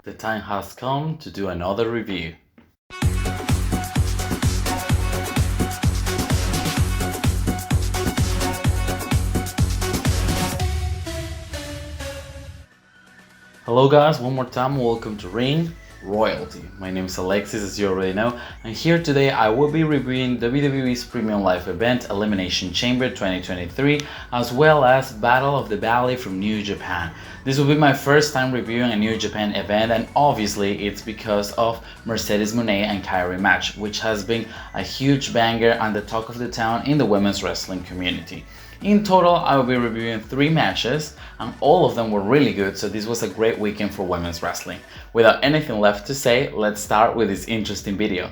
The time has come to do another review. Hello guys, one more time, welcome to Ring Royalty. My name is Alexis, as you already know, and here today I will be reviewing WWE's premium live event Elimination Chamber 2023, as well as Battle of the Valley from New Japan. This will be my first time reviewing a New Japan event, and obviously it's because of Mercedes Mone and Kairi match, which has been a huge banger and the talk of the town in the women's wrestling community. In total, I will be reviewing 3 matches, and all of them were really good, so this was a great weekend for women's wrestling. Without anything left to say, let's start with this interesting video.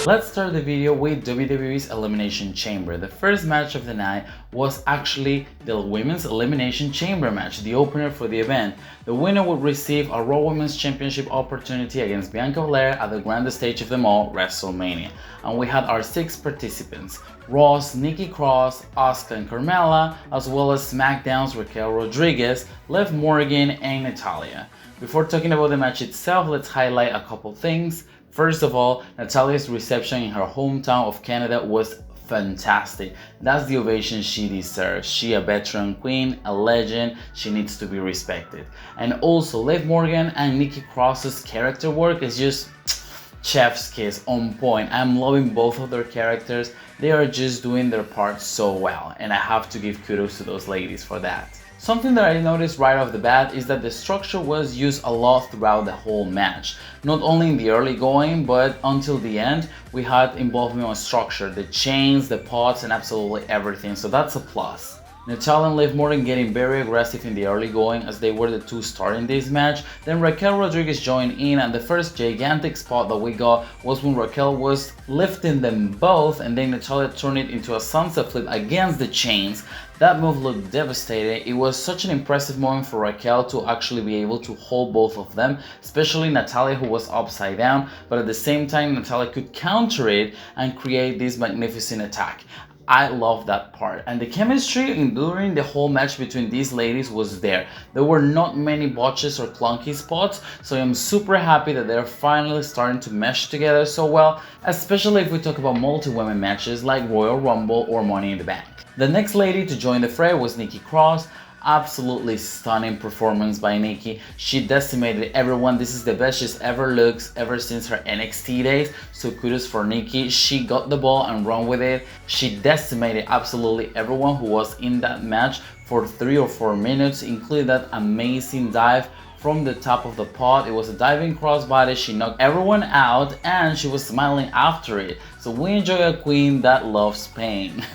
Let's start the video with WWE's Elimination Chamber. The first match of the night was actually the Women's Elimination Chamber match, the opener for the event. The winner would receive a Raw Women's Championship opportunity against Bianca Belair at the grandest stage of them all, WrestleMania. And we had our 6 participants: Ross, Nikki Cross, Asuka and Carmella, as well as SmackDown's Raquel Rodriguez, Liv Morgan and Natalya. Before talking about the match itself, let's highlight a couple things. First of all, Natalya's reception in her hometown of Canada was fantastic. That's the ovation she deserves. She a veteran queen, a legend, she needs to be respected. And also, Liv Morgan and Nikki Cross's character work is just chef's kiss, on point. I'm loving both of their characters. They are just doing their part so well, and I have to give kudos to those ladies for that. Something that I noticed right off the bat is that the structure was used a lot throughout the whole match. Not only in the early going, but until the end, we had involvement on structure, the chains, the pots, and absolutely everything, so that's a plus. Natalya and Liv Morgan getting very aggressive in the early going as they were the 2 starting this match. Then Raquel Rodriguez joined in, and the first gigantic spot that we got was when Raquel was lifting them both, and then Natalya turned it into a sunset flip against the chains. That move looked devastating. It was such an impressive moment for Raquel to actually be able to hold both of them, especially Natalya, who was upside down, but at the same time Natalya could counter it and create this magnificent attack. I love that part, and the chemistry during the whole match between these ladies was there. There were not many botches or clunky spots, so I'm super happy that they're finally starting to mesh together so well, especially if we talk about multi-women matches like Royal Rumble or Money in the Bank. The next lady to join the fray was Nikki Cross. Absolutely stunning performance by Nikki. She decimated everyone. This is the best she's ever looked ever since her NXT days, so kudos for Nikki. She got the ball and ran with it. She decimated absolutely everyone who was in that match for 3 or 4 minutes, including that amazing dive from the top of the pod. It was a diving crossbody. She knocked everyone out and she was smiling after it. So we enjoy a queen that loves pain.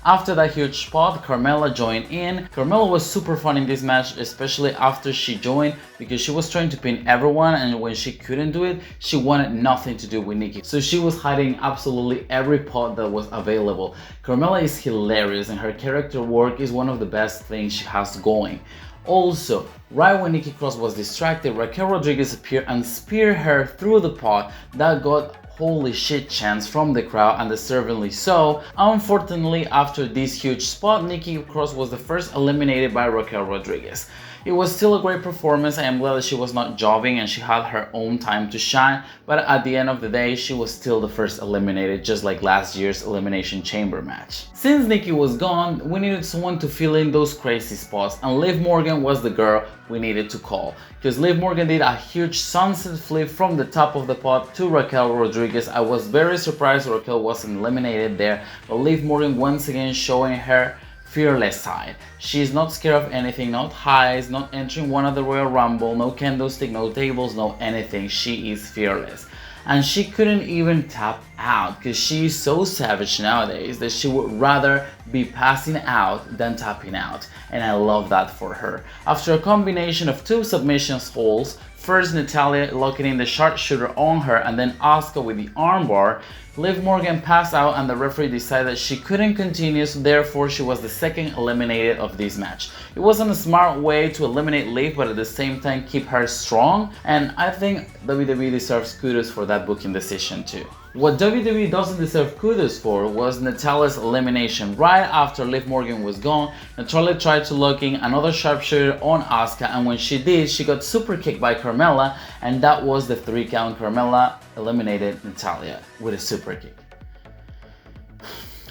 After that huge spot, Carmella joined in. Carmella was super fun in this match, especially after she joined, because she was trying to pin everyone, and when she couldn't do it, she wanted nothing to do with Nikki. So she was hiding absolutely every pot that was available. Carmella is hilarious, and her character work is one of the best things she has going. Also, right when Nikki Cross was distracted, Raquel Rodriguez appeared and speared her through the pot. That got holy shit chants from the crowd, and deservedly so. Unfortunately, after this huge spot, Nikki Cross was the first eliminated by Raquel Rodriguez. It was still a great performance. I am glad that she was not jobbing and she had her own time to shine, but at the end of the day, she was still the first eliminated, just like last year's Elimination Chamber match. Since Nikki was gone, we needed someone to fill in those crazy spots, and Liv Morgan was the girl we needed to call, because Liv Morgan did a huge sunset flip from the top of the pot to Raquel Rodriguez. I was very surprised Raquel wasn't eliminated there, but Liv Morgan once again showing her fearless side. She's not scared of anything, not highs, not entering one of the Royal Rumble, no candlestick, no tables, no anything. She is fearless. And she couldn't even tap out, because she's so savage nowadays that she would rather be passing out than tapping out, and I love that for her. After a combination of 2 submission holds, first Natalya locking in the sharpshooter on her and then Asuka with the armbar, Liv Morgan passed out and the referee decided she couldn't continue, so therefore she was the second eliminated of this match. It wasn't a smart way to eliminate Liv, but at the same time keep her strong, and I think WWE deserves kudos for that booking decision too. What WWE doesn't deserve kudos for was Natalya's elimination. Right after Liv Morgan was gone, Natalya tried to lock in another sharpshooter on Asuka, and when she did, she got super kicked by Carmella, and that was the 3 count. Carmella eliminated Natalya with a super kick.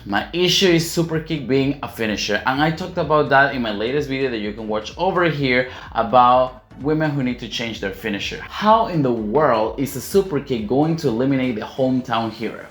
My issue is super kick being a finisher, and I talked about that in my latest video that you can watch over here about women who need to change their finisher. How in the world is a super kick going to eliminate the hometown hero?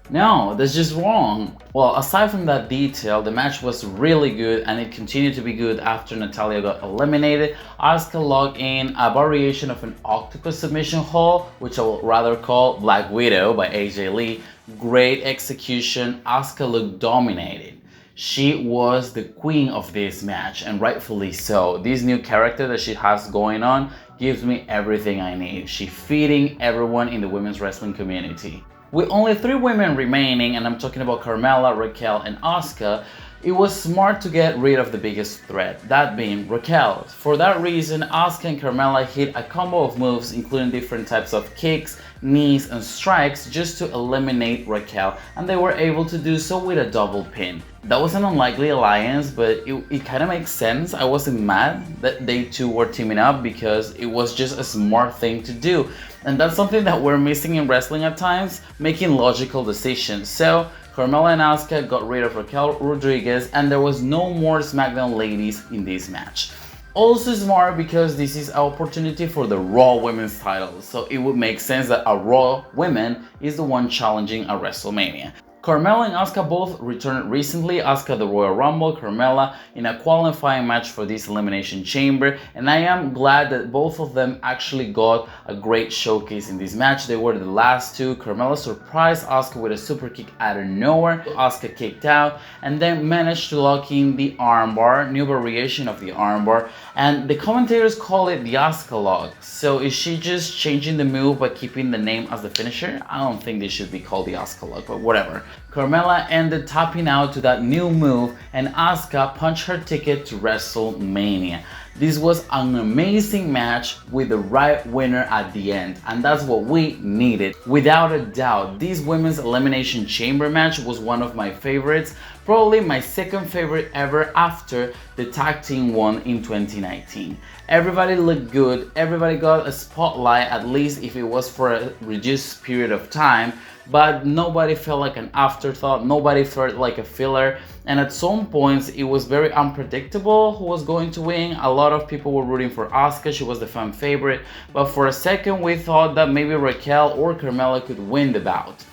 No, that's just wrong. Well, aside from that detail, the match was really good and it continued to be good after Natalya got eliminated. Asuka logged in a variation of an octopus submission hold, which I would rather call Black Widow by AJ Lee. Great execution. Asuka looked dominated. She was the queen of this match, and rightfully so. This new character that she has going on gives me everything I need. She's feeding everyone in the women's wrestling community. With only 3 women remaining, and I'm talking about Carmella, Raquel, and Asuka, it was smart to get rid of the biggest threat, that being Raquel. For that reason, Asuka and Carmella hit a combo of moves including different types of kicks, knees, and strikes just to eliminate Raquel, and they were able to do so with a double pin. That was an unlikely alliance, but it kind of makes sense. I wasn't mad that they two were teaming up because it was just a smart thing to do. And that's something that we're missing in wrestling at times, making logical decisions. So Carmella and Asuka got rid of Raquel Rodriguez, and there was no more SmackDown ladies in this match. Also smart because this is an opportunity for the Raw Women's title, so it would make sense that a Raw woman is the one challenging at WrestleMania. Carmella and Asuka both returned recently, Asuka the Royal Rumble, Carmella in a qualifying match for this Elimination Chamber, and I am glad that both of them actually got a great showcase in this match. They were the last two. Carmella surprised Asuka with a super kick out of nowhere. Asuka kicked out and then managed to lock in the armbar, new variation of the armbar, and the commentators call it the Asuka lock. So is she just changing the move by keeping the name as the finisher? I don't think they should be called the Asuka lock, but whatever. Carmella ended tapping out to that new move, and Asuka punched her ticket to WrestleMania. This was an amazing match with the right winner at the end, and that's what we needed. Without a doubt, this women's Elimination Chamber match was one of my favorites, probably my second favorite ever after the tag team one in 2019. Everybody looked good, everybody got a spotlight, at least if it was for a reduced period of time, but nobody felt like an afterthought, nobody felt like a filler, and at some points it was very unpredictable who was going to win. A lot of people were rooting for Asuka, she was the fan favorite, but for a second we thought that maybe Raquel or Carmella could win the bout.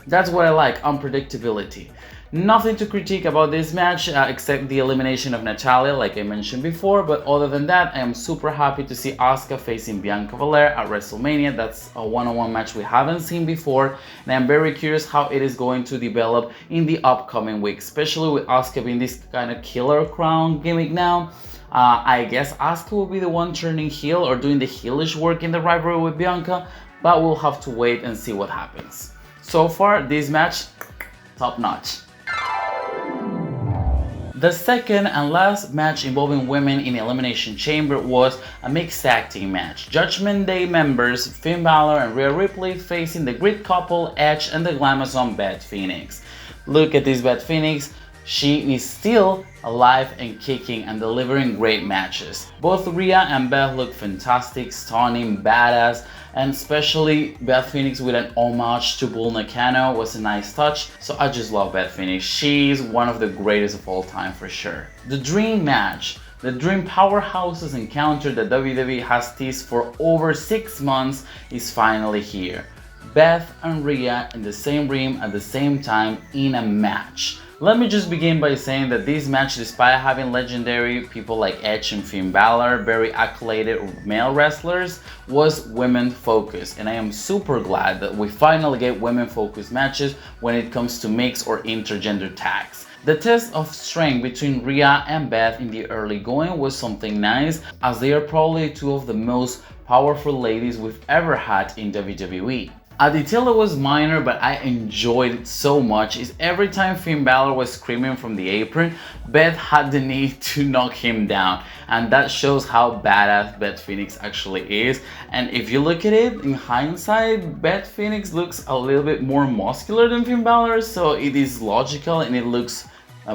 That's what I like, unpredictability. Nothing to critique about this match except the elimination of Natalya, like I mentioned before, but other than that, I am super happy to see Asuka facing Bianca Belair at WrestleMania. That's a one-on-one match we haven't seen before, and I'm very curious how it is going to develop in the upcoming weeks, especially with Asuka being this kind of killer crown gimmick now. I guess Asuka will be the one turning heel or doing the heelish work in the rivalry with Bianca, but we'll have to wait and see what happens. So far, this match, top notch. The second and last match involving women in the Elimination Chamber was a mixed tag team match. Judgment Day members Finn Balor and Rhea Ripley facing the Grid couple Edge and the Glamazon Beth Phoenix. Look at this Beth Phoenix. She is still alive and kicking and delivering great matches. Both Rhea and Beth look fantastic, stunning, badass, and especially Beth Phoenix with an homage to Bull Nakano was a nice touch. So I just love Beth Phoenix. She's one of the greatest of all time for sure. The dream match, the dream powerhouses encounter that WWE has teased for over 6 months is finally here. Beth and Rhea in the same ring at the same time in a match. Let me just begin by saying that this match, despite having legendary people like Edge and Finn Balor, very accoladed male wrestlers, was women focused, and I am super glad that we finally get women focused matches when it comes to mixed or intergender tags. The test of strength between Rhea and Beth in the early going was something nice, as they are probably two of the most powerful ladies we've ever had in WWE. A detail that was minor but I enjoyed it so much is every time Finn Balor was screaming from the apron, Beth had the need to knock him down, and that shows how badass Beth Phoenix actually is. And if you look at it in hindsight, Beth Phoenix looks a little bit more muscular than Finn Balor, so it is logical and it looks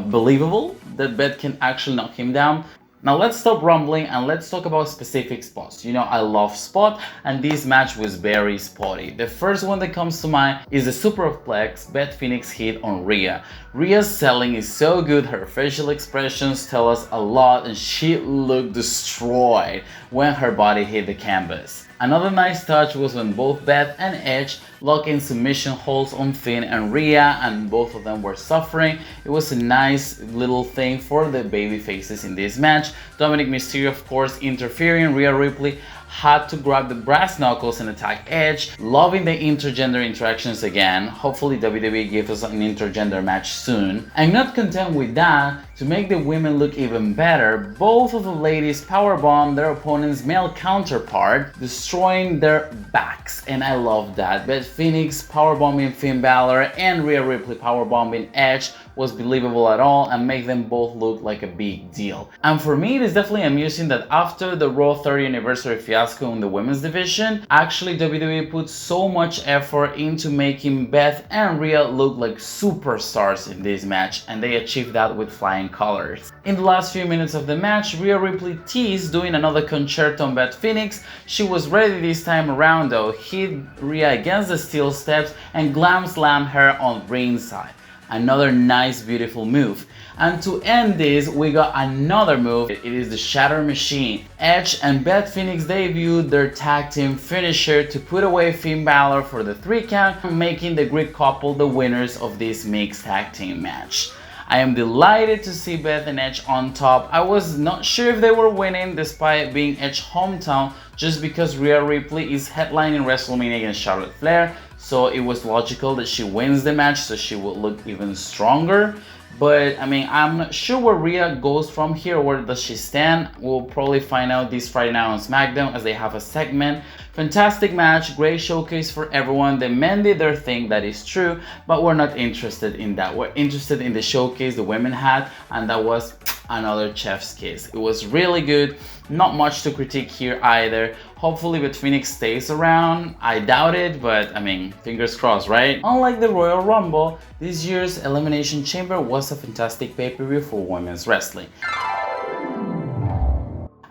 believable that Beth can actually knock him down. Now let's stop rumbling and let's talk about specific spots. You know, I love spot, and this match was very spotty. The first one that comes to mind is the superplex Beth Phoenix hit on Rhea. Rhea's selling is so good, her facial expressions tell us a lot, and she looked destroyed when her body hit the canvas. Another nice touch was when both Beth and Edge locked in submission holds on Finn and Rhea, and both of them were suffering. It was a nice little thing for the baby faces in this match. Dominic Mysterio, of course, interfering. Rhea Ripley had to grab the brass knuckles and attack Edge. Loving the intergender interactions again. Hopefully WWE gives us an intergender match soon. And not content with that, to make the women look even better, both of the ladies powerbombed their opponent's male counterpart, destroying their backs, and I love that. Beth Phoenix powerbombing Finn Balor and Rhea Ripley powerbombing Edge was believable at all and make them both look like a big deal. And for me, it is definitely amusing that after the Raw 30th anniversary fiasco in the women's division, actually WWE put so much effort into making Beth and Rhea look like superstars in this match, and they achieved that with flying colors. In the last few minutes of the match, Rhea Ripley teased doing another concerto on Beth Phoenix. She was ready this time around though, hit Rhea against the steel steps and glam slammed her on ringside. Another nice beautiful move. And to end this, we got another move. It is the Shatter Machine. Edge and Beth Phoenix debuted their tag team finisher to put away Finn Balor for the 3 count, making the Greek couple the winners of this mixed tag team match. I am delighted to see Beth and Edge on top. I was not sure if they were winning despite being Edge's hometown, just because Rhea Ripley is headlining WrestleMania against Charlotte Flair, so it was logical that she wins the match so she would look even stronger. But I mean, I'm not sure where Rhea goes from here. Where does she stand? We'll probably find out this Friday night on SmackDown as they have a segment. Fantastic match, great showcase for everyone. The men did their thing, that is true, but we're not interested in that. We're interested in the showcase the women had, and that was another chef's kiss. It was really good. Not much to critique here either. Hopefully Beth Phoenix stays around. I doubt it, but I mean, fingers crossed, right? Unlike the Royal Rumble, this year's Elimination Chamber was a fantastic pay-per-view for women's wrestling.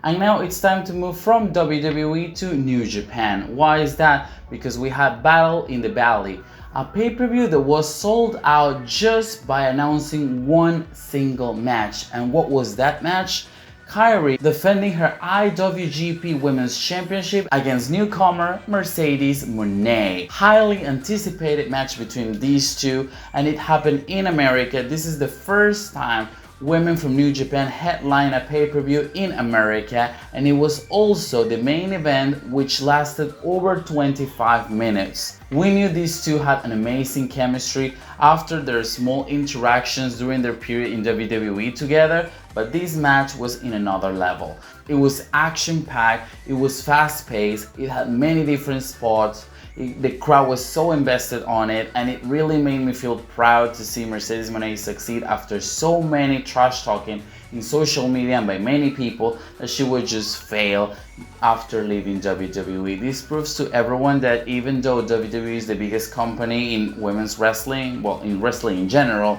And now it's time to move from WWE to New Japan. Why is that? Because we had Battle in the Valley, a pay-per-view that was sold out just by announcing one single match. And what was that match? Kairi defending her IWGP Women's Championship against newcomer Mercedes Mone. Highly anticipated match between these two, and it happened in America. This is the first time women from New Japan headline a pay-per-view in America, and it was also the main event, which lasted over 25 minutes. We knew these two had an amazing chemistry after their small interactions during their period in WWE together, but this match was in another level. It was action-packed, it was fast-paced, it had many different spots. The crowd was so invested on it, and it really made me feel proud to see Mercedes Mone succeed after so many trash talking in social media and by many people that she would just fail after leaving WWE. This proves to everyone that even though WWE is the biggest company in women's wrestling, well, in wrestling in general,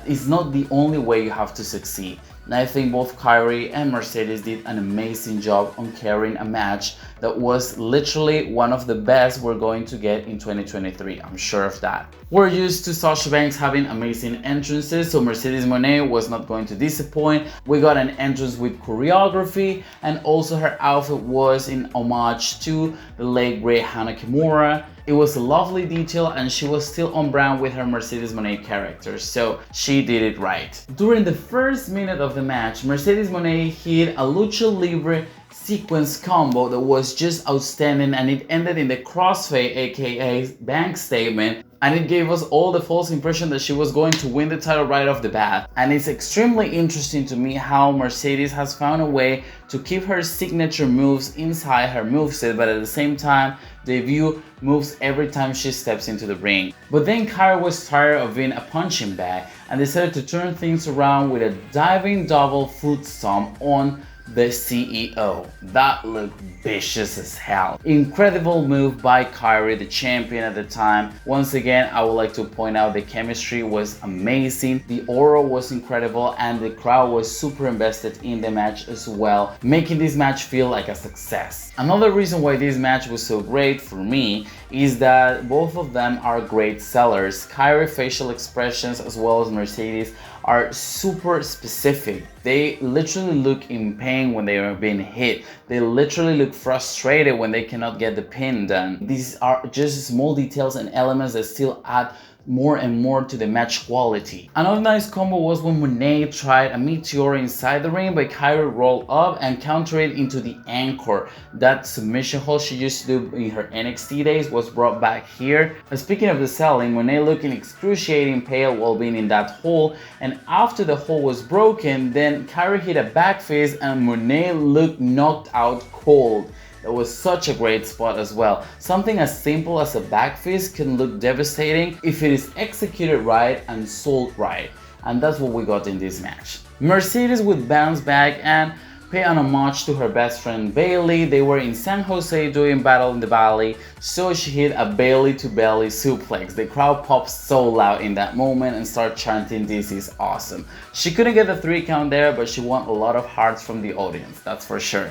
it's not the only way you have to succeed. And I think both Kairi and Mercedes did an amazing job on carrying a match that was literally one of the best we're going to get in 2023. I'm sure of that. We're used to Sasha Banks having amazing entrances, so Mercedes Mone was not going to disappoint. We got an entrance with choreography, and also her outfit was in homage to the late great Hana Kimura. It was a lovely detail, and she was still on brand with her Mercedes Mone character, so she did it right. During the first minute of the match, Mercedes Mone hit a lucha libre sequence combo that was just outstanding, and it ended in the crossfade, aka bank statement, and it gave us all the false impression that she was going to win the title right off the bat. And it's extremely interesting to me how Mercedes has found a way to keep her signature moves inside her moveset, but at the same time debut moves every time she steps into the ring. But then Kairi was tired of being a punching bag and decided to turn things around with a diving double foot stomp on the CEO. That looked vicious as hell. Incredible move by Kairi, the champion at the time. Once again, I would like to point out the chemistry was amazing, the aura was incredible, and the crowd was super invested in the match as well, making this match feel like a success. Another reason why this match was so great for me is that both of them are great sellers. Kairi's facial expressions as well as Mercedes are super specific. They literally look in pain when they are being hit. They literally look frustrated when they cannot get the pin done. These are just small details and elements that still add more and more to the match quality. Another nice combo was when MONÉ tried a meteor inside the ring, but Kairi rolled up and countered it into the anchor. That submission hold she used to do in her NXT days was brought back here. And speaking of the selling, MONÉ looking excruciating pale while being in that hole, and after the hole was broken, then Kairi hit a back fist and MONÉ looked knocked out cold. It was such a great spot as well. Something as simple as a back fist can look devastating if it is executed right and sold right. And that's what we got in this match. Mercedes would bounce back and pay an homage to her best friend Bayley. They were in San Jose doing Battle in the Valley, so she hit a Bayley to belly suplex. The crowd popped so loud in that moment and started chanting, "This is awesome." She couldn't get the 3 count there, but she won a lot of hearts from the audience, that's for sure.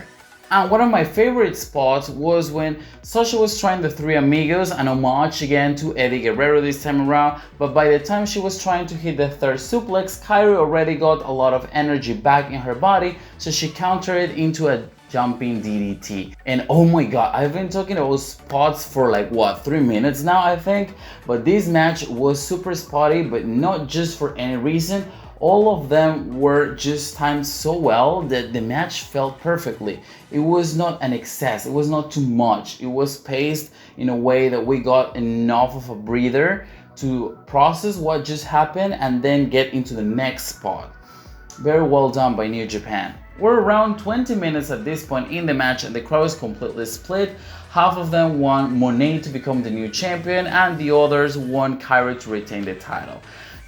And one of my favorite spots was when Sasha was trying the 3 Amigos, an homage again to Eddie Guerrero this time around, but by the time she was trying to hit the 3rd suplex, Kairi already got a lot of energy back in her body, so she countered it into a jumping DDT. And oh my god, I've been talking about spots for like what, 3 minutes now I think, but this match was super spotty, but not just for any reason. All of them were just timed so well that the match felt perfectly. It was not an excess, it was not too much. It was paced in a way that we got enough of a breather to process what just happened and then get into the next spot. Very well done by New Japan. We're around 20 minutes at this point in the match and the crowd is completely split. Half of them want MONÉ to become the new champion and the others want Kairi to retain the title.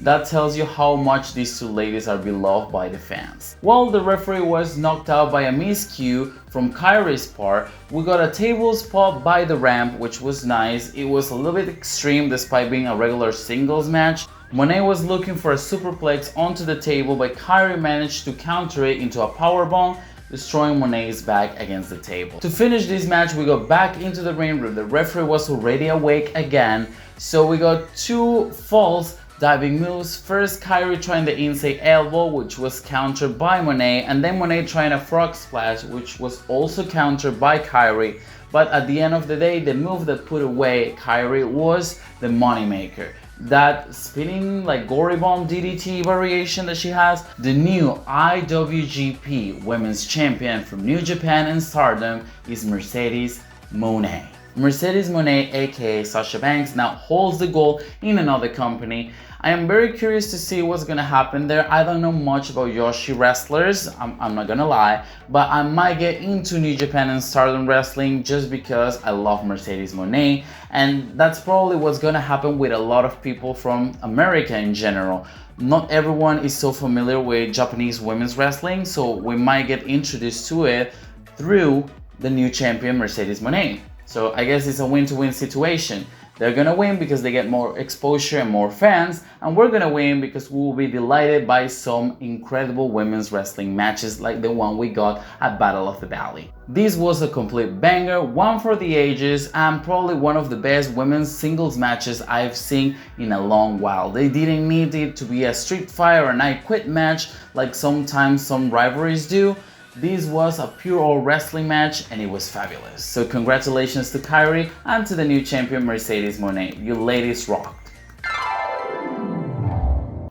That tells you how much these 2 ladies are beloved by the fans. While the referee was knocked out by a miscue from Kairi's part, we got a table spot by the ramp, which was nice. It was a little bit extreme despite being a regular singles match. MONÉ was looking for a superplex onto the table, but Kairi managed to counter it into a powerbomb, destroying MONÉ's back against the table. To finish this match, we got back into the ring room. The referee was already awake again, so we got 2 false diving moves. First, Kairi trying the inside elbow, which was countered by MONÉ, and then MONÉ trying a frog splash, which was also countered by Kairi. But at the end of the day, the move that put away Kairi was the Moneymaker. That spinning like gory bomb DDT variation that she has. The new IWGP Women's Champion from New Japan and Stardom is Mercedes MONÉ. Mercedes MONÉ, aka Sasha Banks, now holds the gold in another company. I am very curious to see what's gonna happen there. I don't know much about Yoshi wrestlers, I'm not gonna lie, but I might get into New Japan and Stardom wrestling just because I love Mercedes MONÉ, and that's probably what's gonna happen with a lot of people from America in general. Not everyone is so familiar with Japanese women's wrestling, so we might get introduced to it through the new champion Mercedes MONÉ. So I guess it's a win-to-win situation. They're gonna win because they get more exposure and more fans, and we're gonna win because we will be delighted by some incredible women's wrestling matches like the one we got at Battle of the Valley. This was a complete banger, one for the ages, and probably one of the best women's singles matches I've seen in a long while. They didn't need it to be a Street Fight or an I Quit match like sometimes some rivalries do. This was a pure all wrestling match and it was fabulous. So congratulations to Kairi and to the new champion Mercedes MONÉ. You ladies rocked.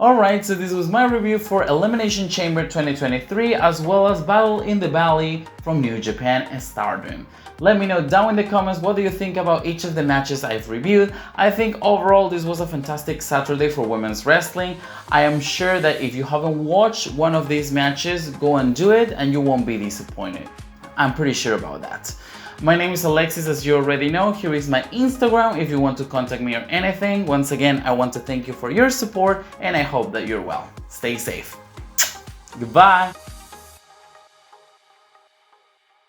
Alright, so this was my review for Elimination Chamber 2023 as well as Battle in the Valley from New Japan and Stardom. Let me know down in the comments what do you think about each of the matches I've reviewed. I think overall this was a fantastic Saturday for women's wrestling. I am sure that if you haven't watched one of these matches, go and do it and you won't be disappointed. I'm pretty sure about that. My name is Alexis, as you already know. Here is my Instagram if you want to contact me or anything. Once again, I want to thank you for your support and I hope that you're well. Stay safe. Goodbye.